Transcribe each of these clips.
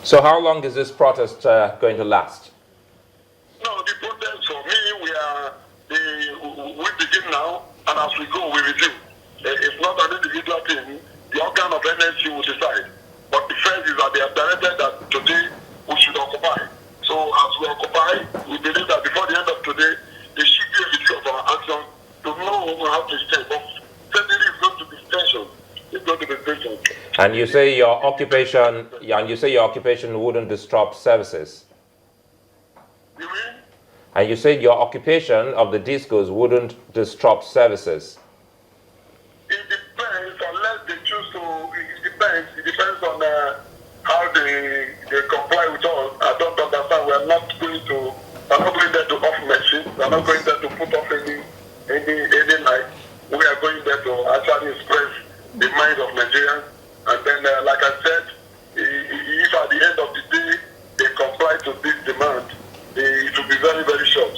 So how long is this protest going to last? No, the protest for me, we begin now, and as we go, we review. It's not an individual thing. The organ of NSC will decide. But the first is that they have directed that today we should occupy. So as we occupy, we believe that before the end of today, there should be a review of our action to know how to stay. But certainly it's going to be tension. It's going to be tension. And you say your occupation, wouldn't disrupt services. You mean? And you said your occupation of the discos wouldn't disrupt services. It depends, unless they choose to, it depends on how they comply with us. I don't understand. We're not going there to off message. We're not going there to put off any light. We are going there to actually express the mind of Nigerians. And then, like I said, if at the end of the day they comply to this demand, it will be very, very short.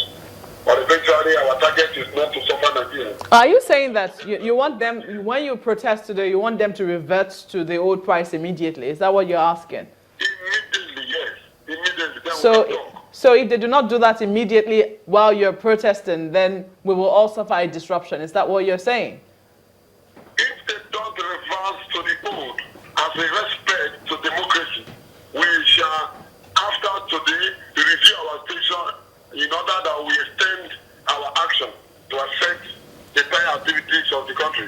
But eventually, our target is not to suffer Nigerians. Are you saying that you want them, when you protest today, you want them to revert to the old price immediately? Is that what you're asking? Immediately, yes. Immediately. So if they do not do that immediately while you're protesting, then we will all suffer a disruption. Is that what you're saying? If they don't reverse to the old as a respect to democracy, we shall, after today, review our station in order that we extend our action to affect the entire activities of the country.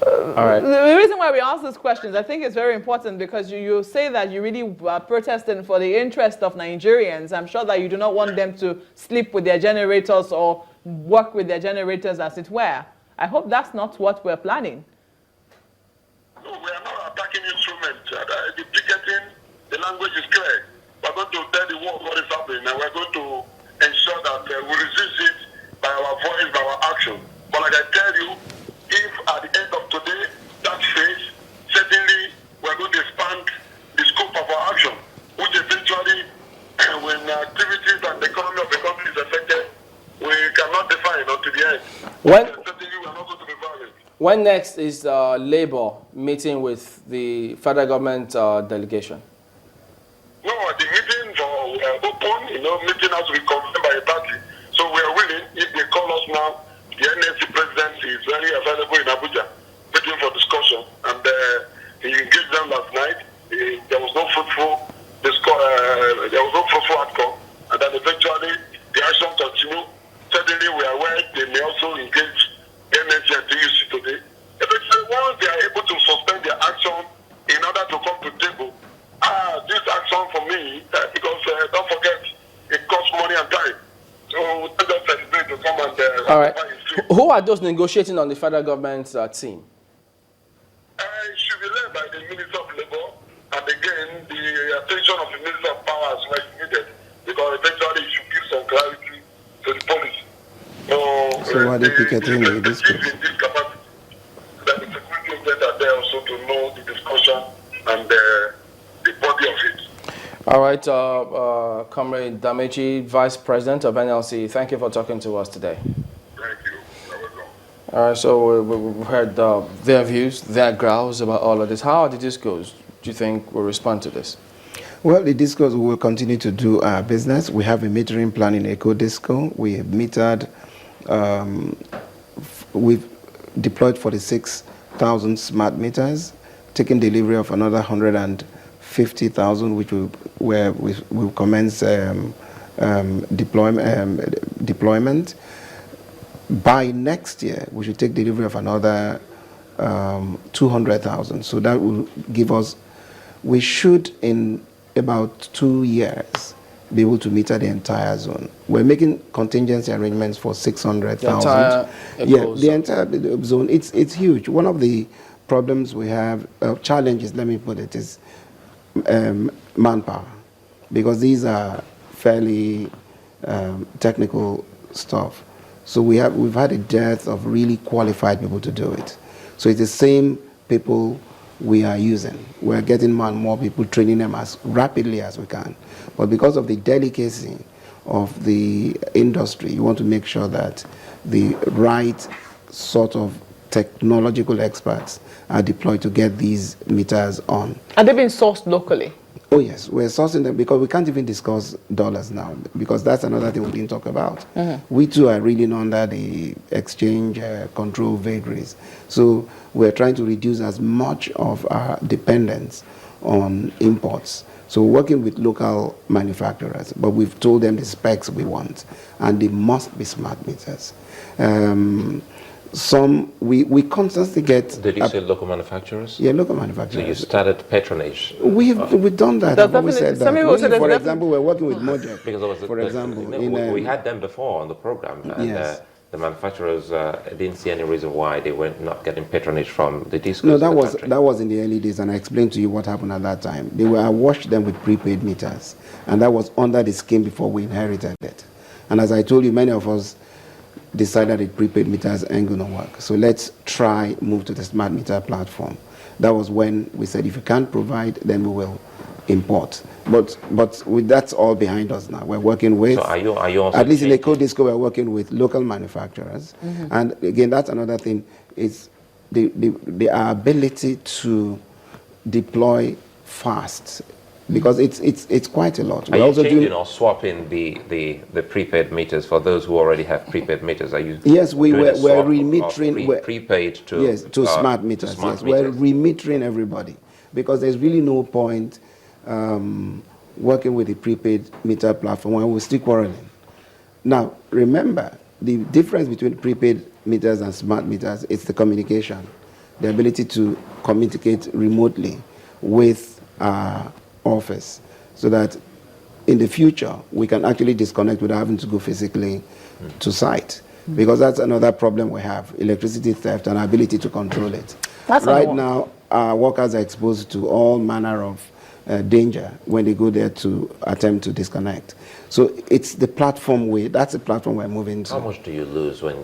All right. The reason why we ask these questions, I think it's very important because you say that you really are protesting for the interest of Nigerians. I'm sure that you do not want them to sleep with their generators or work with their generators, as it were. I hope that's not what we're planning. No, we are not attacking instruments. The ticketing, the language is clear. We're going to tell the world what is happening, and we're going to ensure that we resist it by our voice, by our action. But like I tell you, if at the end of today, that phase, certainly we're going to expand the scope of our action, which eventually, when activities and the economy of the country is affected, we cannot define until the end. Certainly we are not going to be violent. When next is Labour meeting with the federal government delegation? No, the meetings are open, meeting has to be confirmed by a party. So we are willing, if they call us now, the NSC president is very available in Abuja, waiting for discussion. And he engaged them last night. There was no fruitful outcome. And then eventually, the action continued. Suddenly, we are aware they may also engage the NSC and TUC today. Eventually, once they are able to suspend their action in order to come to the table, this action for me, because don't forget, it costs money and time. So we just celebrate to come and... All right. Who are those negotiating on the federal government team? It should be led by the Minister of Labour, and again, the attention of the Minister of Power as well is needed, because eventually it should give some clarity to the policy. So why are they picketing in this case? In this capacity, that the security agents are there also to know the discussion and the body of it. All right, Comrade Damechi, Vice President of NLC, thank you for talking to us today. Thank you. All right, so we've heard their views, their growls about all of this. How are the discos, do you think, will respond to this? Well, the discos will continue to do our business. We have a metering plan in Eco Disco. We have metered, we've deployed 46,000 smart meters, taken delivery of another 150,000, which will commence deployment. By next year, we should take delivery of another 200,000. So that will give us, we should in about 2 years be able to meter the entire zone. We're making contingency arrangements for 600,000. The entire zone. It's huge. One of the problems we have, challenges, let me put it, is manpower, because these are fairly technical stuff. So we've had a dearth of really qualified people to do it. So it's the same people we are using. We're getting more and more people, training them as rapidly as we can. But because of the delicacy of the industry, you want to make sure that the right sort of technological experts are deployed to get these meters on. Are they being sourced locally? Oh yes, we're sourcing them because we can't even discuss dollars now because that's another thing we didn't talk about. We too are reeling under the exchange control vagaries. So we're trying to reduce as much of our dependence on imports. So we're working with local manufacturers, but we've told them the specs we want, and they must be smart meters. We constantly get. Did you say local manufacturers? Yeah, local So manufacturers. you started patronage. We've done that. I've always said that. Some people said For there's example, we're working with Mojek. Because there was For example, we had them before on the program, and Yes. the manufacturers didn't see any reason why they were not getting patronage from the discos. No, in the country. that was in the early days, and I explained to you what happened at that time. I washed them with prepaid meters, and that was under the scheme before we inherited it. And as I told you, many of us decided that prepaid meters ain't gonna work. So let's try move to the smart meter platform. That was when we said if you can't provide, then we will import. But that's all behind us now. We're working with. So are you also at least in the changing- code disco, we're working with local manufacturers, and again, that's another thing. Is our ability to deploy fast because it's quite a lot. Are you changing or swapping the prepaid meters for those who already have prepaid meters? Are you? Yes, doing a we're swap of remetering prepaid to to smart meters. smart Yes, we're meters? remetering everybody because there's really no point working with the prepaid meter platform when we're still quarreling. Now, remember the difference between prepaid meters and smart meters is the communication, the ability to communicate remotely with our office, so that in the future we can actually disconnect without having to go physically to site, because that's another problem we have: electricity theft and our ability to control it. That's right another- now, our workers are exposed to all manner of danger when they go there to attempt to disconnect. So it's the platform that's the platform we're moving to. How much do you lose when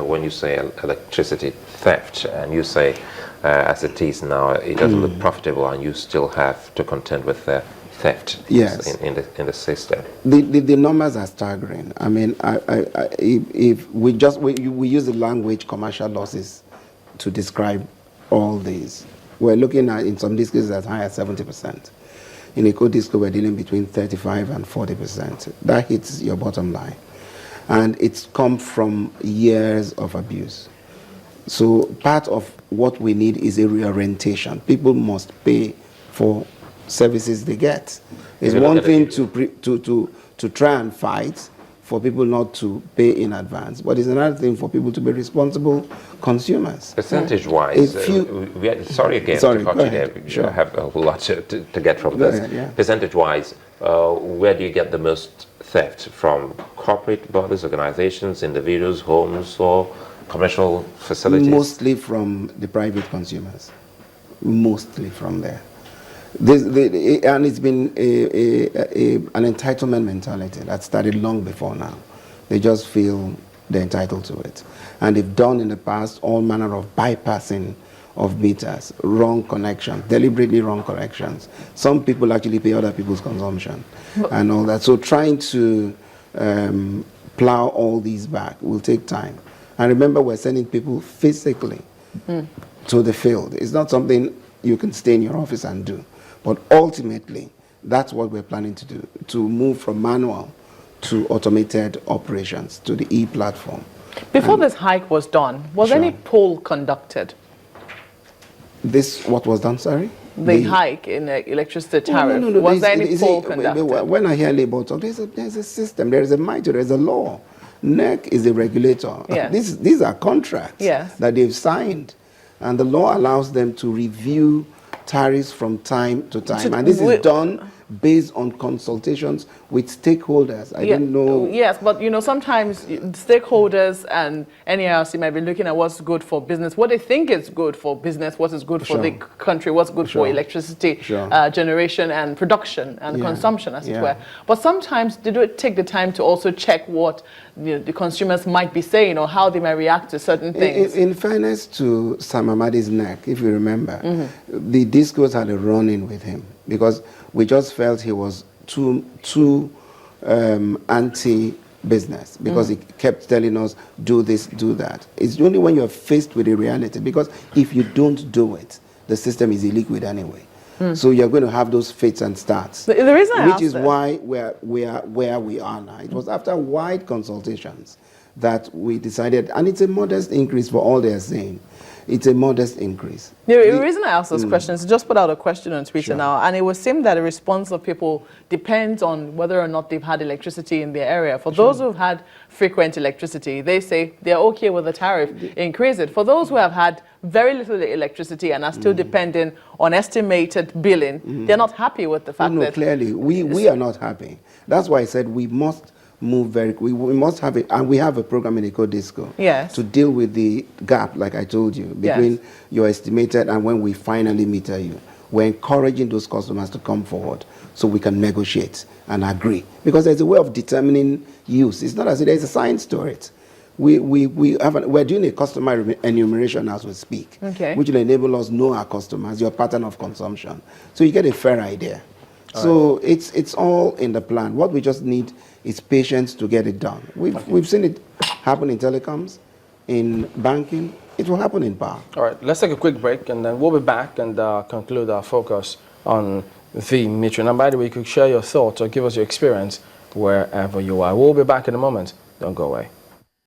when you say electricity theft, and you say as it is now it doesn't look profitable, and you still have to contend with theft Yes. in the system? The numbers are staggering. I mean, if we use the language commercial losses to describe all these, we're looking at in some cases as high as 70%. In a code disco, we're dealing between 35 and 40%. That hits your bottom line, and it's come from years of abuse. So part of what we need is a reorientation. People must pay for services they get. It's you look one at thing it- to try and fight for people not to pay in advance, but it's another thing for people to be responsible consumers. Percentage-wise, If you- sorry again Sorry, to cut go you there. ahead. Sure. I have a whole lot to get from Go this. ahead, yeah. Percentage-wise, where do you get the most theft from? Corporate bodies, organizations, individuals, homes, or commercial facilities? Mostly from the private consumers. Mostly from there. And it's been an entitlement mentality that started long before now. They just feel they're entitled to it. And they've done in the past all manner of bypassing of meters, wrong connections, deliberately wrong connections. Some people actually pay other people's consumption and all that. So trying to plow all these back will take time. And remember, we're sending people physically to the field. It's not something you can stay in your office and do. But ultimately, that's what we're planning to do, to move from manual to automated operations, to the e-platform. Before this hike was done, was Sure. any poll conducted? What was done, sorry? The hike in the electricity tariff. No. Was there any You see, poll conducted? when I hear labor talk, there's a system, there is a mitre, there's a law. NEC is the regulator. Yes. These are contracts Yes. that they've signed. And the law allows them to review tariffs from time to time. And this is done based on consultations with stakeholders. I don't know. Yes, but sometimes stakeholders and NERC might be looking at what's good for business, what they think is good for business, what is good for the country, what's good for electricity generation and production and consumption, as it were. But sometimes they do take the time to also check what the consumers might be saying or how they might react to certain things. In fairness to Sam Amadi's neck, if you remember, the discourse had a run-in with him because we just felt he was too anti-business because he kept telling us, do this, do that. It's only when you're faced with the reality, because if you don't do it, the system is illiquid anyway. So you're going to have those fits and starts. The reason I which asked is that- why we are where we are now. It was after wide consultations that we decided, and it's a modest increase for all they are saying. It's a modest increase. The reason I asked those questions, just put out a question on Twitter Sure. now, and it would seem that the response of people depends on whether or not they've had electricity in their area. For those who've had frequent electricity, they say they're okay with the tariff, increase it. For those who have had very little electricity and are still depending on estimated billing, they're not happy with the fact No, that... clearly, we are not happy. That's why I said we must move we must have it, and we have a program in EcoDisco Yes. to deal with the gap, like I told you, between your estimated and when we finally meter you. We're encouraging those customers to come forward so we can negotiate and agree, because there's a way of determining use. It's not as if there's a science to it. We're doing a customer enumeration as we speak, Okay. which will enable us to know our customers, your pattern of consumption, so you get a fair idea. So it's all in the plan. What we just need is patience to get it done. We've seen it happen in telecoms, in banking. It will happen in power. All right, let's take a quick break, and then we'll be back and conclude our focus on the metering. And by the way, you could share your thoughts or give us your experience wherever you are. We'll be back in a moment. Don't go away.